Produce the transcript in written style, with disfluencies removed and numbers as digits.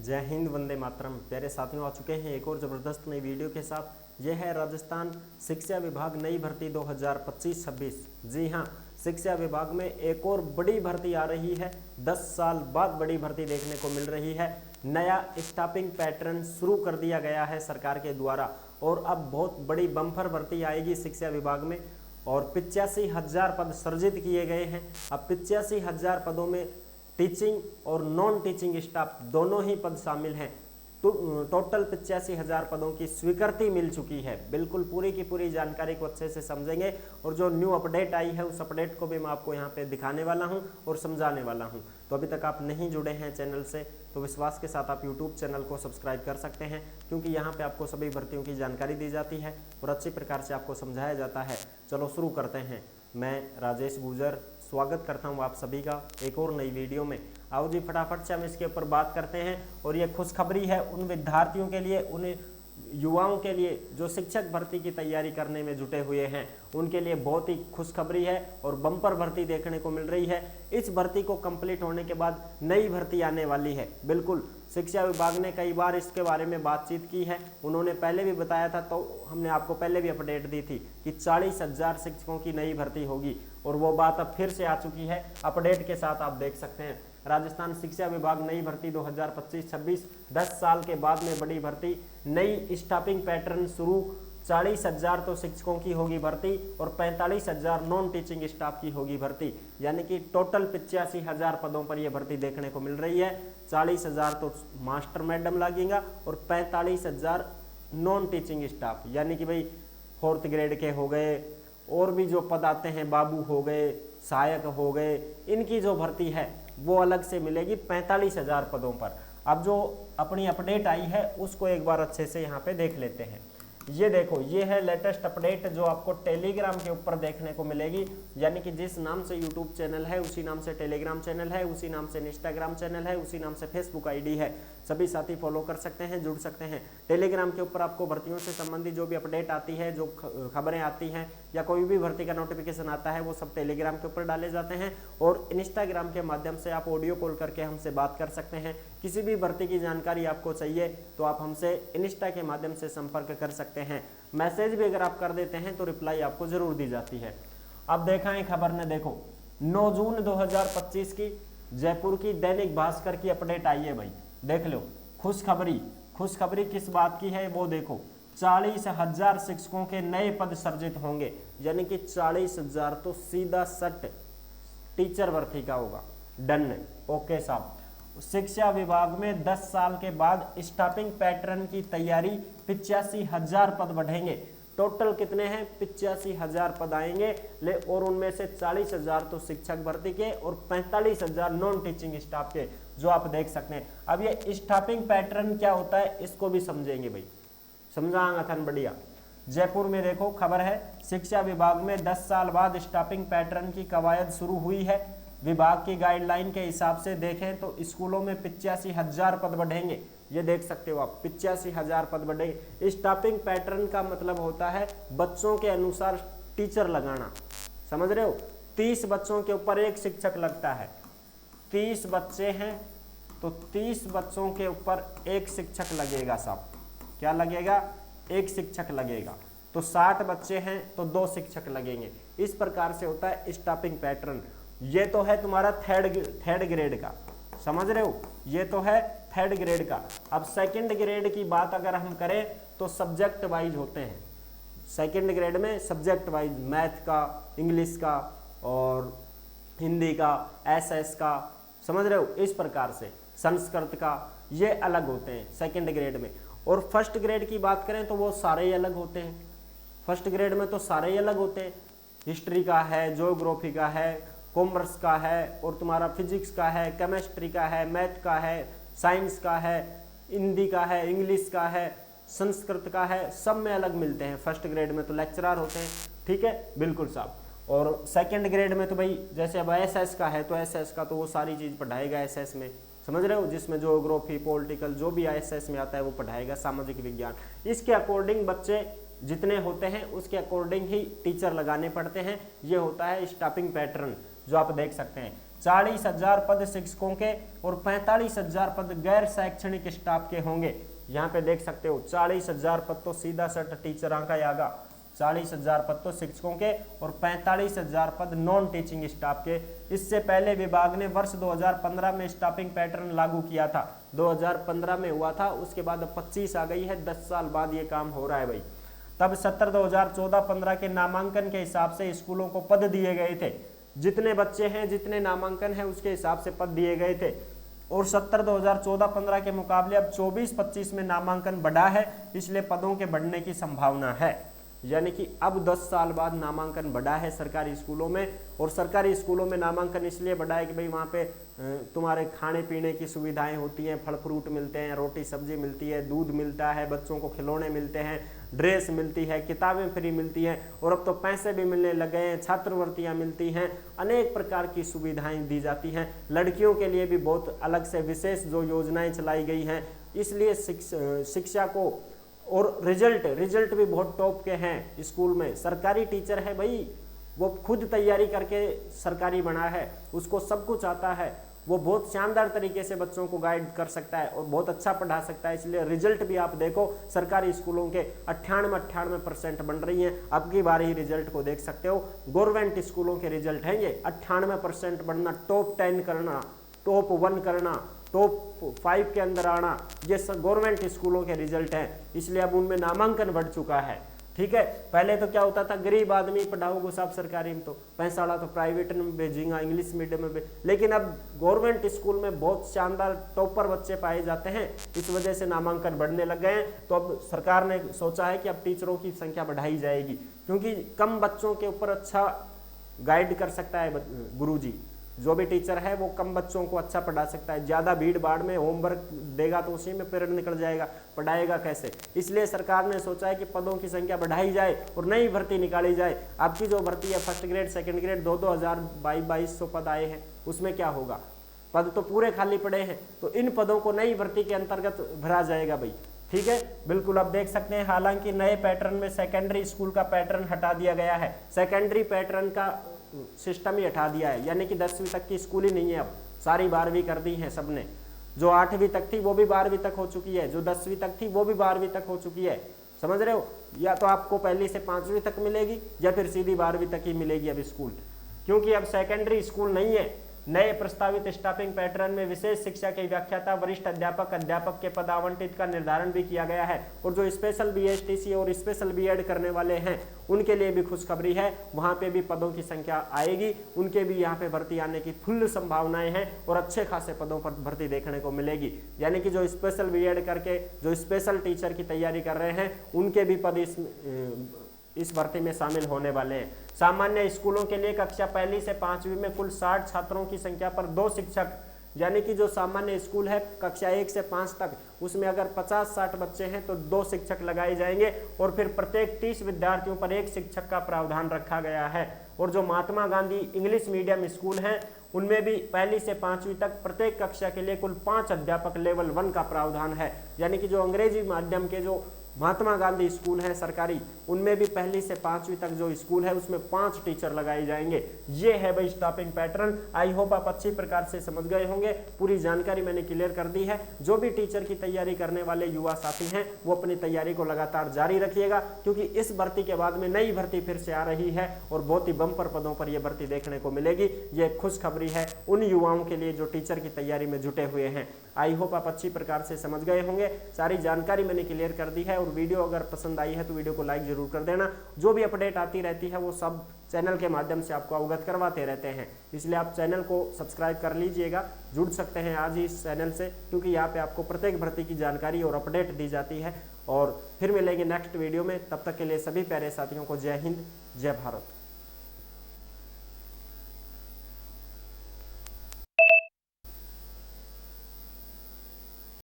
जय हिंद, वंदे मातरम। प्यारे साथियों, आ चुके हैं एक और ज़बरदस्त नई वीडियो के साथ। यह है राजस्थान शिक्षा विभाग नई भर्ती 2025-26। जी हाँ, शिक्षा विभाग में एक और बड़ी भर्ती आ रही है। 10 साल बाद बड़ी भर्ती देखने को मिल रही है। नया स्टाफिंग पैटर्न शुरू कर दिया गया है सरकार के द्वारा और अब बहुत बड़ी बम्पर भर्ती आएगी शिक्षा विभाग में। और 85,000 पद सृजित किए गए हैं। अब 85,000 पदों में टीचिंग और नॉन टीचिंग स्टाफ दोनों ही पद शामिल हैं। तो टोटल 85,000 पदों की स्वीकृति मिल चुकी है। बिल्कुल पूरी की पूरी जानकारी को अच्छे से समझेंगे और जो न्यू अपडेट आई है उस अपडेट को भी मैं आपको यहाँ पे दिखाने वाला हूँ और समझाने वाला हूँ। तो अभी तक आप नहीं जुड़े हैं चैनल से तो विश्वास के साथ आप यूट्यूब चैनल को सब्सक्राइब कर सकते हैं, क्योंकि यहाँ पे आपको सभी भर्तियों की जानकारी दी जाती है और अच्छी प्रकार से आपको समझाया जाता है। चलो शुरू करते हैं। मैं राजेश गुजर स्वागत करता हूं आप सभी का एक और नई वीडियो में। आओ जी फटाफट से हम इसके ऊपर बात करते हैं। और ये खुशखबरी है उन विद्यार्थियों के लिए, उन युवाओं के लिए जो शिक्षक भर्ती की तैयारी करने में जुटे हुए हैं, उनके लिए बहुत ही खुशखबरी है और बम्पर भर्ती देखने को मिल रही है। इस भर्ती को कंप्लीट होने के बाद नई भर्ती आने वाली है। बिल्कुल शिक्षा विभाग ने कई बार इसके बारे में बातचीत की है। उन्होंने पहले भी बताया था, तो हमने आपको पहले भी अपडेट दी थी कि 40,000 शिक्षकों की नई भर्ती होगी और वो बात अब फिर से आ चुकी है। अपडेट के साथ आप देख सकते हैं। राजस्थान शिक्षा विभाग नई भर्ती 2025-26, 10 साल के बाद में बड़ी भर्ती, नई स्टाफिंग पैटर्न शुरू। 40,000 तो शिक्षकों की होगी भर्ती और 45,000 नॉन टीचिंग स्टाफ की होगी भर्ती, यानी कि टोटल 85,000 पदों पर यह भर्ती देखने को मिल रही है। 40,000 तो मास्टर मैडम लगेगा और 45,000 नॉन टीचिंग स्टाफ, यानी कि भाई 4th ग्रेड के हो गए और भी जो पद आते हैं, बाबू हो गए, सहायक हो गए, इनकी जो भर्ती है वो अलग से मिलेगी 45,000 पदों पर। अब जो अपनी अपडेट आई है उसको एक बार अच्छे से यहाँ पे देख लेते हैं। ये देखो, ये है लेटेस्ट अपडेट जो आपको टेलीग्राम के ऊपर देखने को मिलेगी, यानी कि जिस नाम से यूट्यूब चैनल है उसी नाम से टेलीग्राम चैनल है, उसी नाम से इंस्टाग्राम चैनल है, उसी नाम से फेसबुक आईडी है। सभी साथी फॉलो कर सकते हैं, जुड़ सकते हैं। टेलीग्राम के ऊपर आपको भर्तियों से संबंधित जो भी अपडेट आती है, जो खबरें आती हैं या कोई भी भर्ती का नोटिफिकेशन आता है, वो सब टेलीग्राम के ऊपर डाले जाते हैं। और इंस्टाग्राम के माध्यम से आप ऑडियो कॉल करके हमसे बात कर सकते हैं। किसी भी भर्ती की जानकारी आपको चाहिए तो आप हमसे इंस्टा के माध्यम से संपर्क कर सकते हैं। मैसेज भी अगर आप कर देते हैं तो रिप्लाई आपको जरूर दी जाती है। अब देखा है खबर ने, देखो 9 जून 2025 की जयपुर की दैनिक भास्कर की अपडेट आई है भाई, देख लो। खुशखबरी किस बात की है वो देखो। 40,000 शिक्षकों के नए पद सृजित होंगे, यानी कि 40,000 तो सीधा सट टीचर भर्ती का होगा। डन, ओके साहब। शिक्षा विभाग में 10 साल के बाद स्टाफिंग पैटर्न की तैयारी, 85,000 पद बढ़ेंगे। टोटल कितने हैं? 85,000 पद आएंगे ले, और उनमें से 40,000 तो शिक्षक भर्ती के और 45,000 नॉन टीचिंग स्टाफ के, जो आप देख सकते हैं। अब ये स्टाफिंग पैटर्न क्या होता है इसको भी समझेंगे भाई, समझाऊंगा थन बढ़िया। जयपुर में देखो खबर है, शिक्षा विभाग में 10 साल बाद स्टाफिंग पैटर्न की कवायद शुरू हुई है। विभाग की गाइडलाइन के हिसाब से देखें तो स्कूलों में 85,000 पद बढ़ेंगे। ये देख सकते हो आप, 85,000 पद बढ़ेंगे। स्टाफिंग पैटर्न का मतलब होता है बच्चों के अनुसार टीचर लगाना, समझ रहे हो। 30 बच्चों के ऊपर एक शिक्षक लगता है। 30 बच्चे हैं तो 30 बच्चों के ऊपर एक शिक्षक लगेगा साहब। क्या लगेगा? एक शिक्षक लगेगा। तो 60 बच्चे हैं तो 2 शिक्षक लगेंगे। इस प्रकार से होता है स्टाफिंग पैटर्न। ये तो है तुम्हारा थर्ड ग्रेड का, समझ रहे हो। ये तो है थर्ड ग्रेड का। अब सेकंड ग्रेड की बात अगर हम करें तो सब्जेक्ट वाइज होते हैं। सेकंड ग्रेड में सब्जेक्ट वाइज, मैथ का, इंग्लिश का और हिंदी का, एसएस का, समझ रहे हो। इस प्रकार से संस्कृत का, ये अलग होते हैं सेकंड ग्रेड में। और फर्स्ट ग्रेड की बात करें तो वो सारे ही अलग होते हैं। फर्स्ट ग्रेड में तो सारे ही अलग होते हैं। हिस्ट्री का है, ज्योग्राफी का है, कॉमर्स का है और तुम्हारा फिजिक्स का है, केमिस्ट्री का है, मैथ का है, साइंस का है, हिंदी का है, इंग्लिश का है, संस्कृत का है, सब में अलग मिलते हैं। फर्स्ट ग्रेड में तो लेक्चरर होते हैं, ठीक है, बिल्कुल साहब। और सेकंड ग्रेड में तो भाई जैसे अब एसएस का है तो एसएस का तो वो सारी चीज़ पढ़ाएगा एसएस में, समझ रहे हो, जिसमें ज्योग्राफी, पॉलिटिकल जो भी एसएस में आता है वो पढ़ाएगा, सामाजिक विज्ञान। इसके अकॉर्डिंग बच्चे जितने होते हैं उसके अकॉर्डिंग ही टीचर लगाने पड़ते हैं। ये होता है स्टाफिंग पैटर्न जो आप देख सकते हैं। 40,000 पद शिक्षकों के और 45,000 पद गैर शैक्षणिक स्टाफ के होंगे। यहाँ पे देख सकते हो 40,000 पद तो सीधा सट टीचर का आएगा, 40,000 पद तो शिक्षकों के और 45,000 पद नॉन टीचिंग स्टाफ के। इससे पहले विभाग ने वर्ष 2015 में स्टाफिंग पैटर्न लागू किया था, 2015 में हुआ था, उसके बाद 25 आ गई है, 10 साल बाद ये काम हो रहा है भाई। तब 2014-15 के नामांकन के हिसाब से स्कूलों को पद दिए गए थे, जितने बच्चे हैं जितने नामांकन है उसके हिसाब से पद दिए गए थे। और 2014-15 के मुकाबले अब 24-25 में नामांकन बढ़ा है, इसलिए पदों के बढ़ने की संभावना है। यानी कि अब 10 साल बाद नामांकन बढ़ा है सरकारी स्कूलों में। और सरकारी स्कूलों में नामांकन इसलिए बढ़ा है कि भाई वहाँ पे तुम्हारे खाने पीने की सुविधाएं होती हैं, फल फ्रूट मिलते हैं, रोटी सब्जी मिलती है, दूध मिलता है, बच्चों को खिलौने मिलते हैं, ड्रेस मिलती है, किताबें फ्री मिलती हैं, और अब तो पैसे भी मिलने लग गए हैं, छात्रवृत्तियाँ मिलती हैं, अनेक प्रकार की सुविधाएं दी जाती हैं। लड़कियों के लिए भी बहुत अलग से विशेष जो योजनाएं चलाई गई हैं, इसलिए शिक्षा को और रिजल्ट भी बहुत टॉप के हैं स्कूल में। सरकारी टीचर है भाई, वो खुद तैयारी करके सरकारी बना है, उसको सब कुछ आता है, वो बहुत शानदार तरीके से बच्चों को गाइड कर सकता है और बहुत अच्छा पढ़ा सकता है। इसलिए रिजल्ट भी आप देखो सरकारी स्कूलों के 98% बन रही हैं। अब की बार ही रिजल्ट को देख सकते हो, गवर्नमेंट स्कूलों के रिजल्ट हैं ये 98% बनना, टॉप 10 करना, टॉप 1 करना, टॉप 5 के अंदर आना, ये सब गवर्नमेंट स्कूलों के रिजल्ट हैं। इसलिए अब उनमें नामांकन बढ़ चुका है। ठीक है, पहले तो क्या होता था, गरीब आदमी पढ़ाओगे सब सरकारी में, तो पैसा वाला तो प्राइवेट में भेजेगा, इंग्लिश मीडियम में लेकिन अब गवर्नमेंट स्कूल में बहुत शानदार टॉपर बच्चे पाए जाते हैं, इस वजह से नामांकन बढ़ने लग गए हैं। तो अब सरकार ने सोचा है कि अब टीचरों की संख्या बढ़ाई जाएगी, क्योंकि कम बच्चों के ऊपर अच्छा गाइड कर सकता है गुरुजी। जो भी टीचर है वो कम बच्चों को अच्छा पढ़ा सकता है। ज़्यादा भीड़ भाड़ में होमवर्क देगा तो उसी में पीरियड निकल जाएगा, पढ़ाएगा कैसे। इसलिए सरकार ने सोचा है कि पदों की संख्या बढ़ाई जाए और नई भर्ती निकाली जाए। आपकी जो भर्ती है फर्स्ट ग्रेड सेकंड ग्रेड 22,000 पद आए हैं, उसमें क्या होगा, पद तो पूरे खाली पड़े हैं, तो इन पदों को नई भर्ती के अंतर्गत भरा जाएगा भाई। ठीक है, बिल्कुल आप देख सकते हैं। हालांकि नए पैटर्न में सेकेंडरी स्कूल का पैटर्न हटा दिया गया है, सेकेंडरी पैटर्न का सिस्टम ही हटा दिया है, यानी कि 10वीं तक की स्कूल ही नहीं है, अब सारी 12वीं कर दी है सबने। जो 8वीं तक थी वो भी 12वीं तक हो चुकी है, जो 10वीं तक थी वो भी 12वीं तक हो चुकी है। समझ रहे हो, या तो आपको पहली से 5वीं तक मिलेगी या फिर सीधी 12वीं तक ही मिलेगी अब स्कूल, क्योंकि अब सेकेंडरी स्कूल नहीं है। नए प्रस्तावित स्टाफिंग पैटर्न में विशेष शिक्षा की व्याख्याता, वरिष्ठ अध्यापक के पद आवंटित का निर्धारण भी किया गया है। और जो स्पेशल बीएसटीसी और स्पेशल बीएड करने वाले हैं उनके लिए भी खुशखबरी है, वहां पे भी पदों की संख्या आएगी, उनके भी यहाँ पे भर्ती आने की फुल संभावनाएं हैं और अच्छे खासे पदों पर भर्ती देखने को मिलेगी। यानी कि जो स्पेशल बीएड करके जो स्पेशल टीचर की तैयारी कर रहे हैं उनके भी पद इस भर्ती में शामिल होने वाले हैं। सामान्य स्कूलों के लिए कक्षा 1 से 5वीं में कुल 60 छात्रों की संख्या पर 2 शिक्षक, यानी कि जो सामान्य स्कूल है कक्षा 1 से 5 तक, उसमें अगर 50-60 बच्चे हैं तो 2 शिक्षक लगाए जाएंगे और फिर प्रत्येक 30 विद्यार्थियों पर 1 शिक्षक का प्रावधान रखा गया है। और जो Mahatma Gandhi English medium school हैं उनमें भी 1 से 5वीं तक प्रत्येक कक्षा के लिए कुल 5 अध्यापक लेवल 1 का प्रावधान है। यानी कि जो अंग्रेजी माध्यम के जो महात्मा गांधी स्कूल है सरकारी, उनमें भी 1 से 5वीं तक जो स्कूल है उसमें 5 टीचर लगाए जाएंगे। ये है भाई स्टाफिंग पैटर्न। आई होप आप अच्छी प्रकार से समझ गए होंगे, पूरी जानकारी मैंने क्लियर कर दी है। जो भी टीचर की तैयारी करने वाले युवा साथी हैं वो अपनी तैयारी को लगातार जारी रखिएगा, क्योंकि इस भर्ती के बाद में नई भर्ती फिर से आ रही है और बहुत ही बम्पर पदों पर यह भर्ती देखने को मिलेगी। ये खुशखबरी है उन युवाओं के लिए जो टीचर की तैयारी में जुटे हुए हैं। आई होप आप अच्छी प्रकार से समझ गए होंगे, सारी जानकारी मैंने क्लियर कर दी है। और वीडियो अगर पसंद आई है तो वीडियो को लाइक जरूर कर देना। जो भी अपडेट आती रहती है वो सब चैनल के माध्यम से आपको अवगत करवाते रहते हैं, इसलिए आप चैनल को सब्सक्राइब कर लीजिएगा। जुड़ सकते हैं आज ही इस चैनल से, क्योंकि यहाँ पे आपको प्रत्येक भर्ती की जानकारी और अपडेट दी जाती है। और फिर मिलेंगे नेक्स्ट वीडियो में, तब तक के लिए सभी प्यारे साथियों को जय हिंद, जय भारत।